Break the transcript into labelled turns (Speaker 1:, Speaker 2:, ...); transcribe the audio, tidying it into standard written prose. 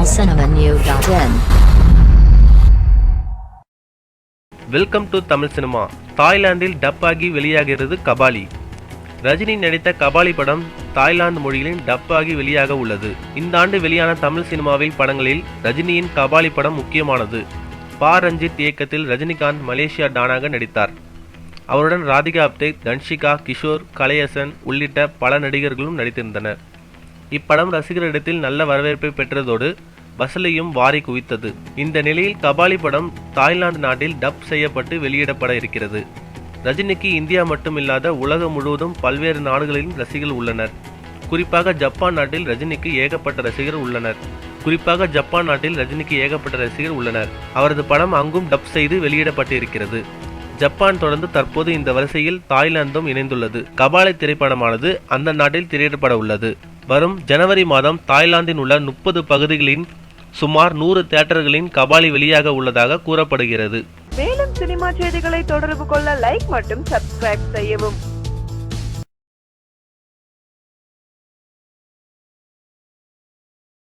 Speaker 1: tamilcinemanew.in.
Speaker 2: Welcome to Tamil cinema. தாய்லாந்தில் dub ஆகி வெளியாகிறது கபாலி. ரஜினி நடித்த கபாலி படம் தாய்லாந்து மொழியில் டப் ஆகி வெளியாக உள்ளது. இந்த ஆண்டு வெளியான தமிழ் சினிமாவில் படங்களில் ரஜினியின் கபாலி படம் முக்கியமானது. பா ரஞ்சித் இயக்கத்தில் ரஜினிகாந்த் மலேசியா டானாக நடித்தார். அவருடன் ராதிகா அப்தே, தன்ஷிகா, கிஷோர், கலையசன் உள்ளிட்ட பல நடிகர்களும் நடித்திருந்தனர். இப்படம் ரசிகர்களிடத்தில் நல்ல வரவேற்பை பெற்றதோடு வசூலையும் வாரி குவித்தது. இந்த நிலையில் கபாலி படம் தாய்லாந்து நாட்டில் டப் செய்யப்பட்டு வெளியிடப்பட இருக்கிறது. ரஜினிக்கு இந்தியா மட்டுமில்லாத உலகம் முழுவதும் பல்வேறு நாடுகளிலும் ரசிகர்கள் உள்ளனர். குறிப்பாக ஜப்பான் நாட்டில் ரஜினிக்கு ஏகப்பட்ட ரசிகர் உள்ளனர். அவரது படம் அங்கும் டப் செய்து வெளியிடப்பட்டிருக்கிறது. ஜப்பான் தொடர்ந்து தற்போது இந்த வரிசையில் தாய்லாந்தும் இணைந்துள்ளது. கபாலி திரைப்படமானது அந்த நாட்டில் திரையிடப்பட உள்ளது. வரும் ஜனவரி மாதம் தாய்லாந்தில் உள்ள 30 பகுதிகளின் சுமார் 100 தியேட்டர்களின் கபாலி வெளியாக உள்ளதாக கூறப்படுகிறது.
Speaker 3: மேலும் சினிமா செய்திகளை தொடர்பு கொள்ள லைக் மற்றும் சப்ஸ்கிரைப் செய்யவும்.